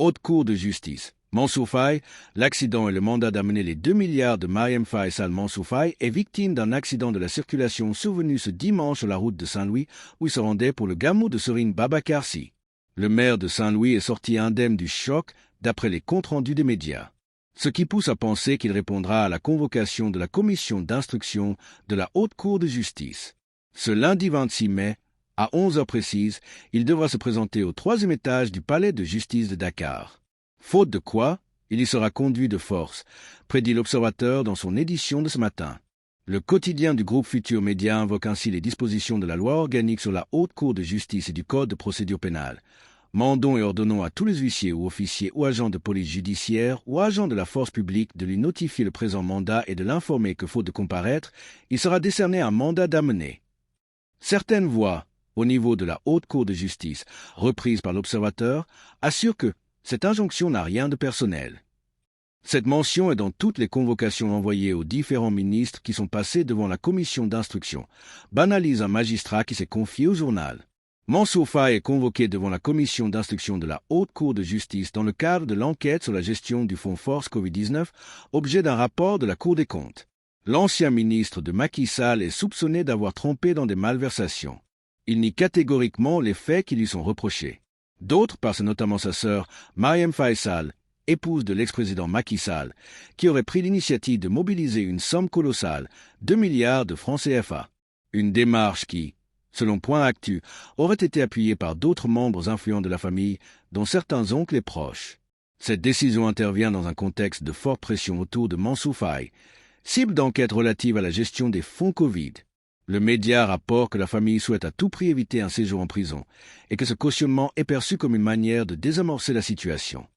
Haute Cour de justice. Mansour Faye, l'accident et le mandat d'amener les 2 milliards de Marième Faye Sall Mansour Faye est victime d'un accident de la circulation survenu ce dimanche sur la route de Saint-Louis où il se rendait pour le gamou de Serine Babacar Sy. Le maire de Saint-Louis est sorti indemne du choc d'après les comptes rendus des médias. Ce qui pousse à penser qu'il répondra à la convocation de la commission d'instruction de la Haute Cour de justice. Ce lundi 26 mai, à 11 heures précises, il devra se présenter au 3e étage du palais de justice de Dakar. Faute de quoi, il y sera conduit de force, prédit l'Observateur dans son édition de ce matin. Le quotidien du groupe Futur Média invoque ainsi les dispositions de la loi organique sur la Haute Cour de justice et du Code de procédure pénale. Mandons et ordonnons à tous les huissiers ou officiers ou agents de police judiciaire ou agents de la force publique de lui notifier le présent mandat et de l'informer que, faute de comparaître, il sera décerné un mandat d'amener. Certaines voix, au niveau de la Haute Cour de justice, reprises par l'Observateur, assurent que cette injonction n'a rien de personnel. Cette mention est dans toutes les convocations envoyées aux différents ministres qui sont passés devant la commission d'instruction, banalise un magistrat qui s'est confié au journal. Mansour Faye est convoqué devant la commission d'instruction de la Haute Cour de justice dans le cadre de l'enquête sur la gestion du fonds Force Covid-19, objet d'un rapport de la Cour des comptes. L'ancien ministre de Macky Sall est soupçonné d'avoir trompé dans des malversations. Il nie catégoriquement les faits qui lui sont reprochés. D'autres passent notamment sa sœur, Marième Faye Sall, épouse de l'ex-président Macky Sall, qui aurait pris l'initiative de mobiliser une somme colossale, 2 milliards de francs CFA. Une démarche qui, selon Point Actu, aurait été appuyée par d'autres membres influents de la famille, dont certains oncles et proches. Cette décision intervient dans un contexte de forte pression autour de Mansour Faye, cible d'enquête relative à la gestion des fonds Covid. Le média rapporte que la famille souhaite à tout prix éviter un séjour en prison et que ce cautionnement est perçu comme une manière de désamorcer la situation.